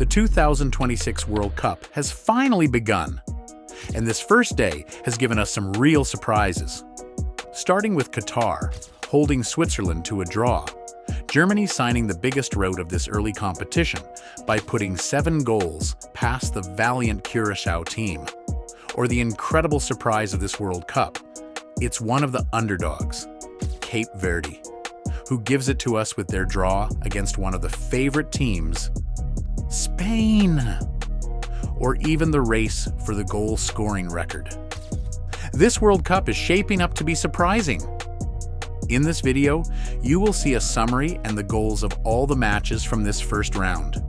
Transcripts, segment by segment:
The 2026 World Cup has finally begun, and this first day has given us some real surprises. Starting with Qatar, holding Switzerland to a draw, Germany signing the biggest rout of this early competition by putting 7 goals past the valiant Curaçao team. Or the incredible surprise of this World Cup, it's one of the underdogs, Cape Verde, who gives it to us with their draw against one of the favorite teams, Spain, or even the race for the goal-scoring record. This World Cup is shaping up to be surprising. In this video, you will see a summary and the goals of all the matches from this first round.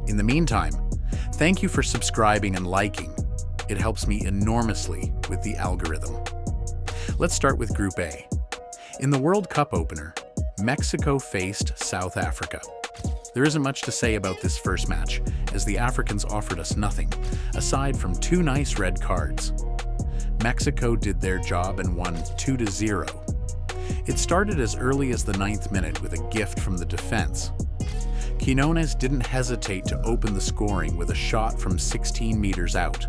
In the meantime, thank you for subscribing and liking. It helps me enormously with the algorithm. Let's start with Group A. In the World Cup opener, Mexico faced South Africa. There isn't much to say about this first match, as the Africans offered us nothing, aside from 2 nice red cards. Mexico did their job and won 2-0. It started as early as the 9th minute with a gift from the defense. Quinones didn't hesitate to open the scoring with a shot from 16 meters out.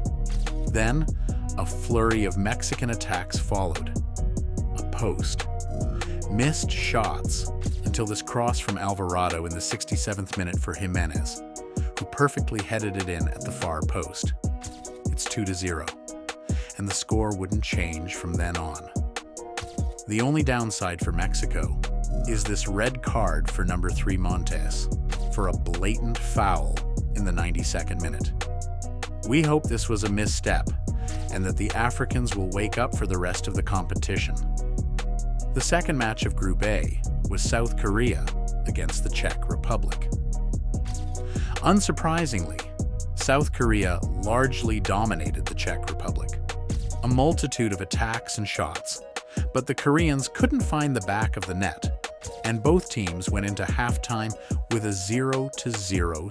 Then, a flurry of Mexican attacks followed. A post. Missed shots until this cross from Alvarado in the 67th minute for Jimenez, who perfectly headed it in at the far post. It's 2-0, and the score wouldn't change from then on. The only downside for Mexico is this red card for number 3 Montes for a blatant foul in the 92nd minute. We hope this was a misstep and that the Africans will wake up for the rest of the competition. The second match of Group A was South Korea against the Czech Republic. Unsurprisingly, South Korea largely dominated the Czech Republic. A multitude of attacks and shots, but the Koreans couldn't find the back of the net, and both teams went into halftime with a 0-0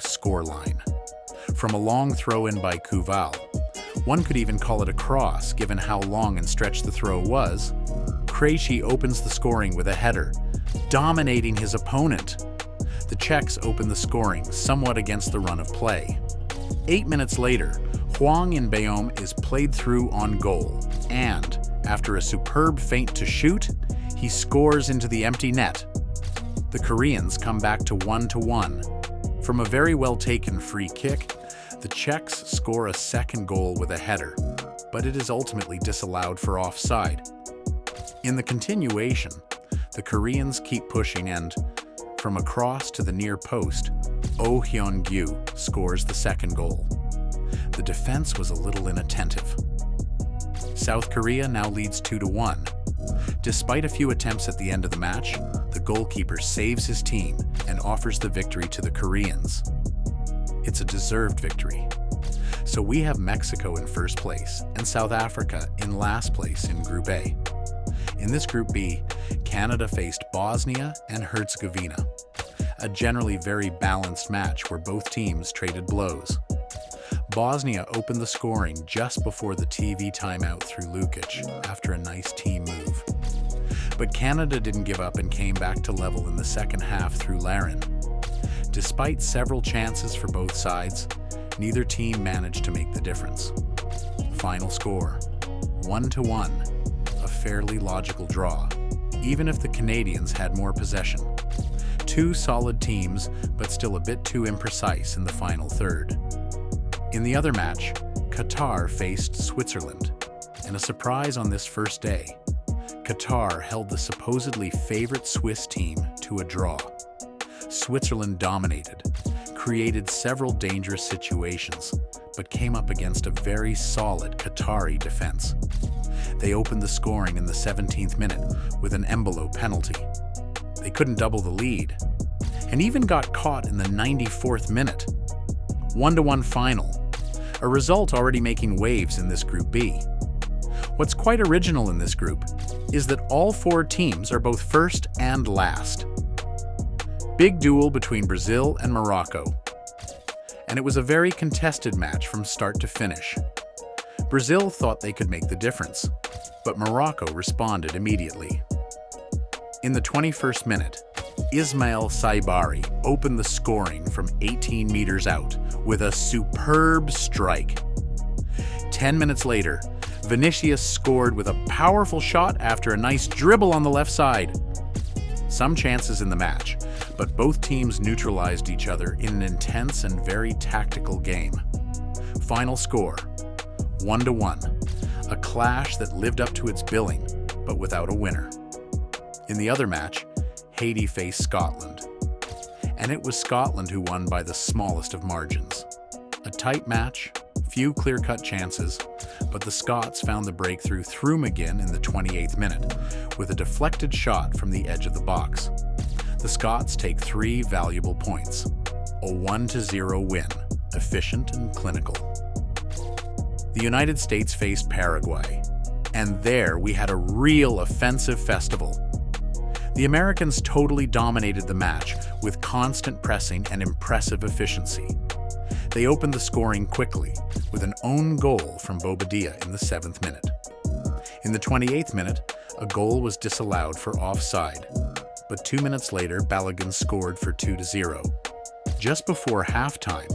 scoreline. From a long throw-in by Kuval, one could even call it a cross given how long and stretched the throw was, Krejci opens the scoring with a header, dominating his opponent. The Czechs open the scoring somewhat against the run of play. 8 minutes later, Hwang In-beom is played through on goal, and, after a superb feint to shoot, he scores into the empty net. The Koreans come back to 1-1. From a very well-taken free kick, the Czechs score a second goal with a header, but it is ultimately disallowed for offside. In the continuation, the Koreans keep pushing and, from a cross to the near post, Oh Hyun-gyu scores the second goal. The defense was a little inattentive. South Korea now leads 2-1. Despite a few attempts at the end of the match, the goalkeeper saves his team and offers the victory to the Koreans. It's a deserved victory. So we have Mexico in first place and South Africa in last place in Group A. In this Group B, Canada faced Bosnia and Herzegovina, a generally very balanced match where both teams traded blows. Bosnia opened the scoring just before the TV timeout through Lukic after a nice team move. But Canada didn't give up and came back to level in the second half through Larin. Despite several chances for both sides, neither team managed to make the difference. Final score, 1-1, a fairly logical draw, even if the Canadians had more possession. 2 solid teams, but still a bit too imprecise in the final third. In the other match, Qatar faced Switzerland, and a surprise on this first day. Qatar held the supposedly favorite Swiss team to a draw. Switzerland dominated, created several dangerous situations, but came up against a very solid Qatari defense. They opened the scoring in the 17th minute with an Embolo penalty. They couldn't double the lead, and even got caught in the 94th minute. 1-1 final, a result already making waves in this Group B. What's quite original in this group is that all 4 teams are both first and last. Big duel between Brazil and Morocco, and it was a very contested match from start to finish. Brazil thought they could make the difference, but Morocco responded immediately. In the 21st minute, Ismail Saibari opened the scoring from 18 meters out with a superb strike. 10 minutes later, Vinicius scored with a powerful shot after a nice dribble on the left side. Some chances in the match, but both teams neutralized each other in an intense and very tactical game. Final score, 1-1, a clash that lived up to its billing, but without a winner. In the other match, Haiti faced Scotland, and it was Scotland who won by the smallest of margins. A tight match, few clear-cut chances, but the Scots found the breakthrough through McGinn in the 28th minute with a deflected shot from the edge of the box. The Scots take 3 valuable points. A 1-0 win, efficient and clinical. The United States faced Paraguay, and there we had a real offensive festival. The Americans totally dominated the match with constant pressing and impressive efficiency. They opened the scoring quickly with an own goal from Bobadilla in the 7th minute. In the 28th minute, a goal was disallowed for offside, but 2 minutes later, Balogun scored for 2-0. Just before halftime,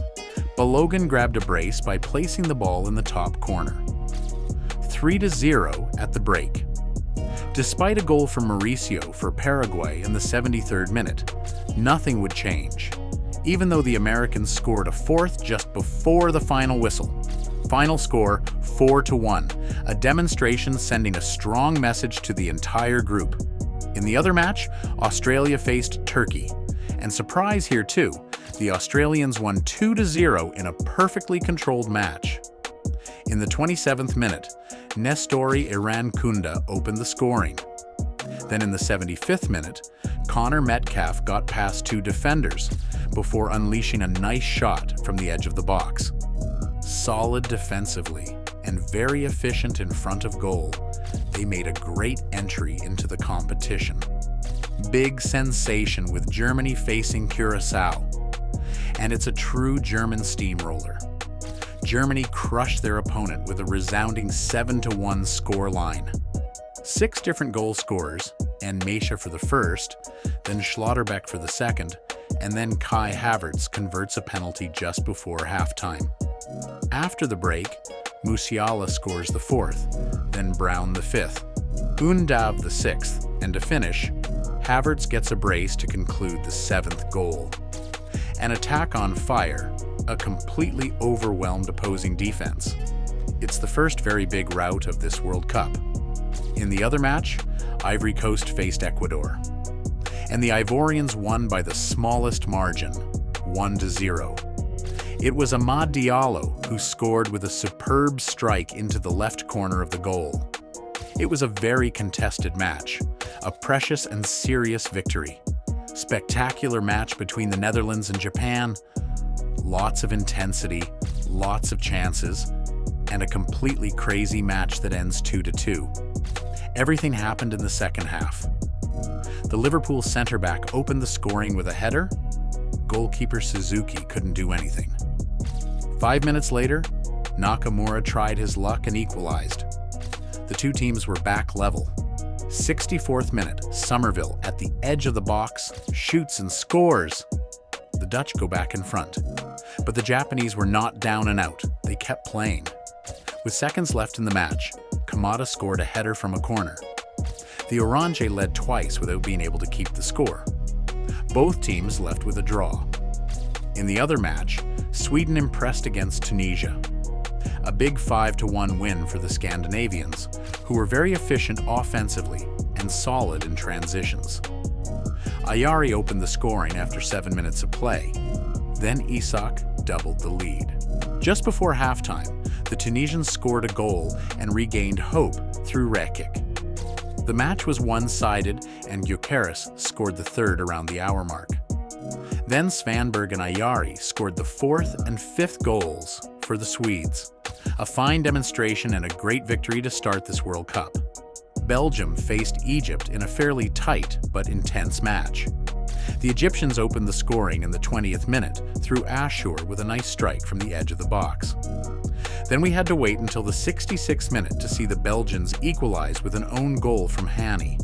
Balogun grabbed a brace by placing the ball in the top corner. 3-0 at the break. Despite a goal from Mauricio for Paraguay in the 73rd minute, nothing would change, even though the Americans scored a 4th just before the final whistle. Final score, 4-1, a demonstration sending a strong message to the entire group. In the other match, Australia faced Turkey, and surprise here too, the Australians won 2-0 in a perfectly controlled match. In the 27th minute, Nestori Irankunda opened the scoring. Then in the 75th minute, Connor Metcalf got past 2 defenders before unleashing a nice shot from the edge of the box. Solid defensively and very efficient in front of goal, they made a great entry into the competition. Big sensation with Germany facing Curaçao. And it's a true German steamroller. Germany crushed their opponent with a resounding 7-1 scoreline. 6 different goal scorers, and Mesha for the first, then Schlotterbeck for the second, and then Kai Havertz converts a penalty just before halftime. After the break, Musiala scores the 4th, then Brown the 5th, Undav the 6th, and to finish, Havertz gets a brace to conclude the 7th goal. An attack on fire, a completely overwhelmed opposing defense. It's the first very big rout of this World Cup. In the other match, Ivory Coast faced Ecuador, and the Ivorians won by the smallest margin, 1-0. It was Amad Diallo who scored with a superb strike into the left corner of the goal. It was a very contested match, a precious and serious victory. Spectacular match between the Netherlands and Japan, lots of intensity, lots of chances, and a completely crazy match that ends 2-2. Everything happened in the second half. The Liverpool centre-back opened the scoring with a header. Goalkeeper Suzuki couldn't do anything. 5 minutes later, Nakamura tried his luck and equalized. The two teams were back level. 64th minute, Somerville at the edge of the box, shoots and scores. The Dutch go back in front. But the Japanese were not down and out. They kept playing. With seconds left in the match, Kamada scored a header from a corner. The Orange led twice without being able to keep the score. Both teams left with a draw. In the other match, Sweden impressed against Tunisia. A big 5-1 win for the Scandinavians, who were very efficient offensively and solid in transitions. Ayari opened the scoring after 7 minutes of play. Then Isak doubled the lead. Just before halftime, the Tunisians scored a goal and regained hope through Rekic. The match was one-sided, and Gyökeres scored the 3rd around the hour mark. Then Svanberg and Ayari scored the 4th and 5th goals for the Swedes. A fine demonstration and a great victory to start this World Cup. Belgium faced Egypt in a fairly tight but intense match. The Egyptians opened the scoring in the 20th minute through Ashur with a nice strike from the edge of the box. Then we had to wait until the 66th minute to see the Belgians equalize with an own goal from Hani.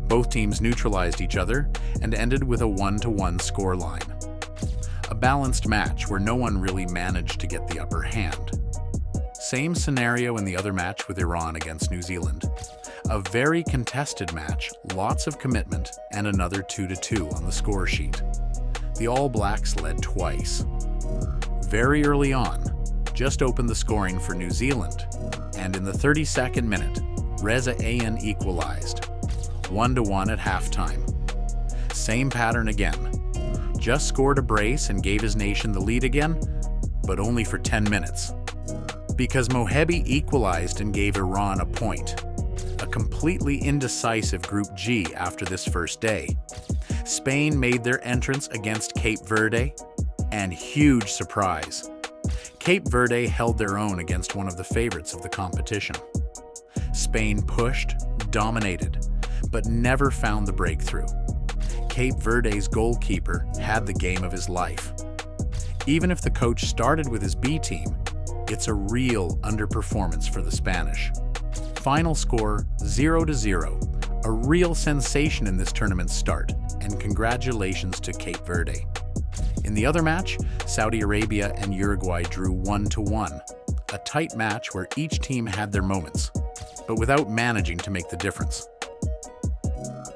Both teams neutralized each other and ended with a 1-1 scoreline. A a balanced match where no one really managed to get the upper hand. Same scenario in the other match with Iran against New Zealand. A very contested match, lots of commitment, and another 2-2 on the score sheet. The All Blacks led twice. Very early on, just opened the scoring for New Zealand, and in the 32nd minute, Reza Ayan equalized, 1-1 at halftime. Same pattern again. Just scored a brace and gave his nation the lead again, but only for 10 minutes. Because Mohebi equalized and gave Iran a point. A completely indecisive Group G after this first day. Spain made their entrance against Cape Verde, and huge surprise. Cape Verde held their own against one of the favorites of the competition. Spain pushed, dominated, but never found the breakthrough. Cape Verde's goalkeeper had the game of his life. Even if the coach started with his B team, it's a real underperformance for the Spanish. Final score 0-0, a real sensation in this tournament's start, and congratulations to Cape Verde. In the other match, Saudi Arabia and Uruguay drew 1-1, a tight match where each team had their moments, but without managing to make the difference.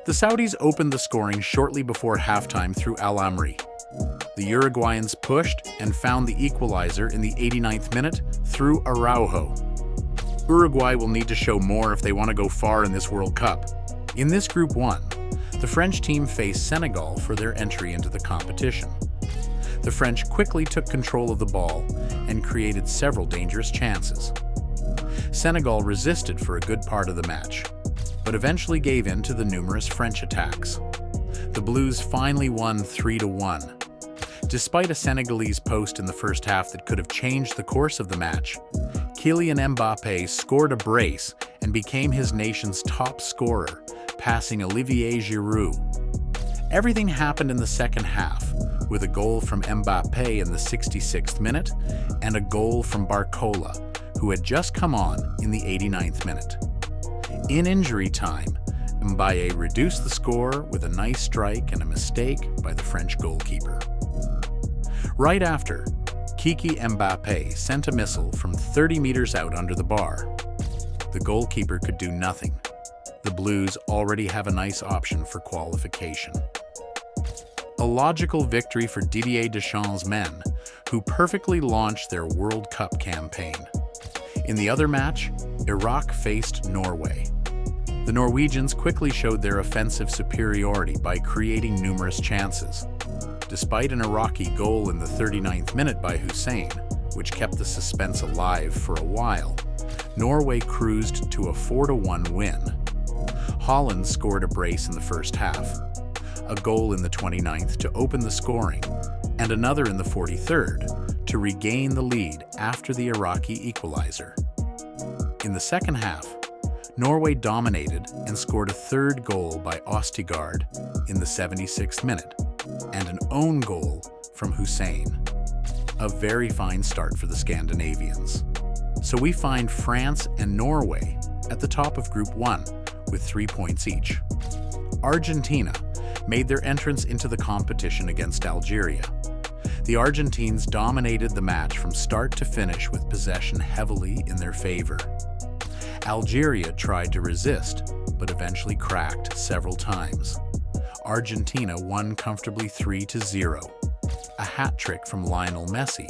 The Saudis opened the scoring shortly before halftime through Al Amri. The Uruguayans pushed and found the equalizer in the 89th minute through Araujo. Uruguay will need to show more if they want to go far in this World Cup. In this Group 1, the French team faced Senegal for their entry into the competition. The French quickly took control of the ball and created several dangerous chances. Senegal resisted for a good part of the match, but eventually gave in to the numerous French attacks. The Blues finally won 3-1. Despite a Senegalese post in the first half that could have changed the course of the match, Kylian Mbappé scored a brace and became his nation's top scorer, passing Olivier Giroud. Everything happened in the second half, with a goal from Mbappé in the 66th minute and a goal from Barcola, who had just come on in the 89th minute. In injury time, Mbappé reduced the score with a nice strike and a mistake by the French goalkeeper. Right after, Kiki Mbappé sent a missile from 30 meters out under the bar. The goalkeeper could do nothing. The Blues already have a nice option for qualification. A logical victory for Didier Deschamps' men, who perfectly launched their World Cup campaign. In the other match, Iraq faced Norway. The Norwegians quickly showed their offensive superiority by creating numerous chances. Despite an Iraqi goal in the 39th minute by Hussein, which kept the suspense alive for a while, Norway cruised to a 4-1 win. Holland scored a brace in the first half, a goal in the 29th to open the scoring, and another in the 43rd to regain the lead after the Iraqi equalizer. In the second half, Norway dominated and scored a third goal by Østigard in the 76th minute, and an own goal from Hussein. A very fine start for the Scandinavians. So we find France and Norway at the top of Group 1 with 3 points each. Argentina made their entrance into the competition against Algeria. The Argentines dominated the match from start to finish with possession heavily in their favor. Algeria tried to resist, but eventually cracked several times. Argentina won comfortably 3-0. A hat trick from Lionel Messi,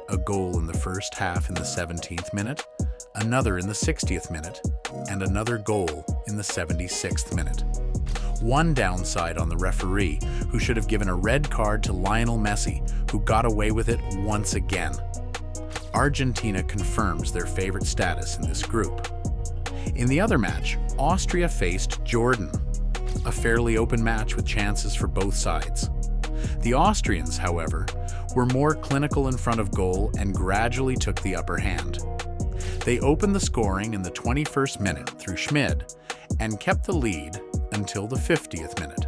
a goal in the first half in the 17th minute, another in the 60th minute, and another goal in the 76th minute. One downside on the referee, who should have given a red card to Lionel Messi, who got away with it once again. Argentina confirms their favorite status in this group. In the other match, Austria faced Jordan, a fairly open match with chances for both sides. The Austrians, however, were more clinical in front of goal and gradually took the upper hand. They opened the scoring in the 21st minute through Schmid and kept the lead until the 50th minute.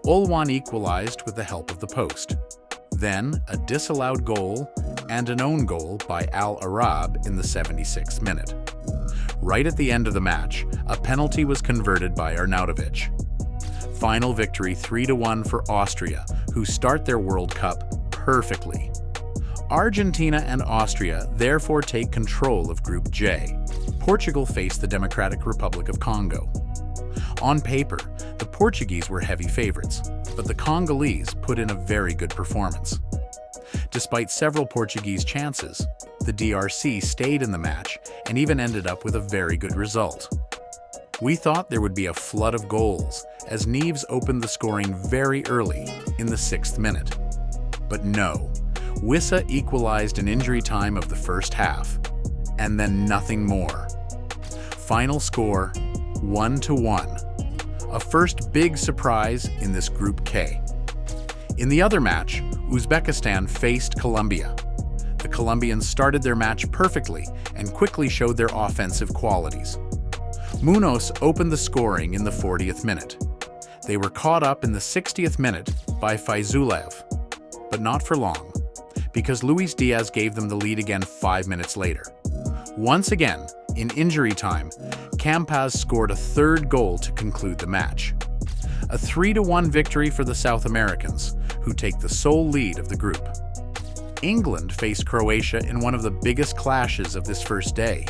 Olwan equalized with the help of the post. Then a disallowed goal and an own goal by Al Arab in the 76th minute. Right at the end of the match, a penalty was converted by Arnautovic. Final victory 3-1 for Austria, who start their World Cup perfectly. Argentina and Austria therefore take control of Group J. Portugal faced the Democratic Republic of Congo. On paper, the Portuguese were heavy favorites, but the Congolese put in a very good performance. Despite several Portuguese chances, the DRC stayed in the match and even ended up with a very good result. We thought there would be a flood of goals as Neves opened the scoring very early in the 6th minute. But no, Wissa equalized in injury time of the first half, and then nothing more. Final score, 1-1. A first big surprise in this Group K. In the other match, Uzbekistan faced Colombia. The Colombians started their match perfectly and quickly showed their offensive qualities. Munoz opened the scoring in the 40th minute. They were caught up in the 60th minute by Faizulev, but not for long, because Luis Diaz gave them the lead again 5 minutes later. Once again, in injury time, Campaz scored a third goal to conclude the match. A 3-1 victory for the South Americans, who take the sole lead of the group. England faced Croatia in one of the biggest clashes of this first day.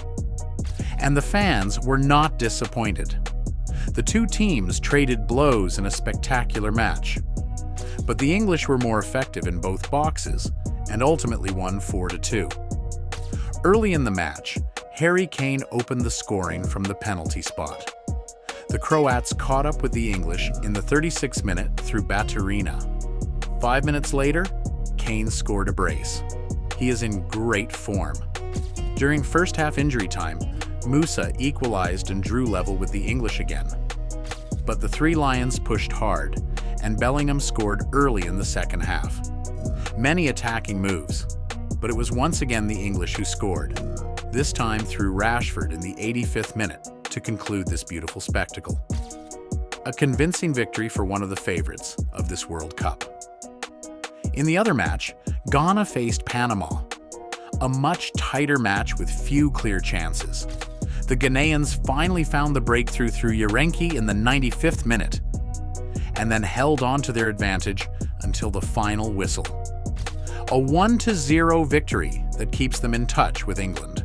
And the fans were not disappointed. The two teams traded blows in a spectacular match. But the English were more effective in both boxes and ultimately won 4-2. Early in the match, Harry Kane opened the scoring from the penalty spot. The Croats caught up with the English in the 36th minute through Baturina. 5 minutes later, Kane scored a brace. He is in great form. During first half injury time, Musa equalized and drew level with the English again. But the Three Lions pushed hard, and Bellingham scored early in the second half. Many attacking moves, but it was once again the English who scored, this time through Rashford in the 85th minute to conclude this beautiful spectacle. A convincing victory for one of the favorites of this World Cup. In the other match, Ghana faced Panama, a much tighter match with few clear chances. The Ghanaians finally found the breakthrough through Yarenki in the 95th minute, and then held on to their advantage until the final whistle. A 1-0 victory that keeps them in touch with England.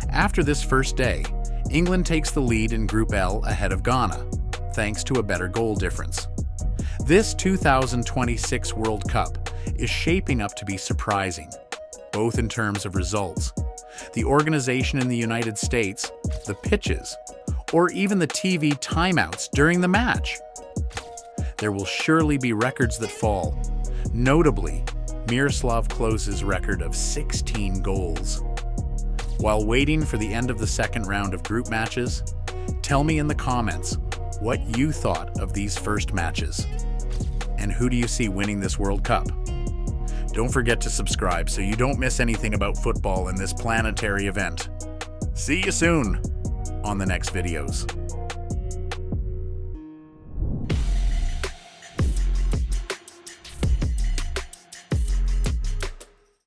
After this first day, England takes the lead in Group L ahead of Ghana, thanks to a better goal difference. This 2026 World Cup is shaping up to be surprising, both in terms of results, the organization in the United States, the pitches, or even the TV timeouts during the match. There will surely be records that fall, notably Miroslav Klose's record of 16 goals. While waiting for the end of the second round of group matches, tell me in the comments what you thought of these first matches. And who do you see winning this World Cup? Don't forget to subscribe so you don't miss anything about football in this planetary event. See you soon on the next videos.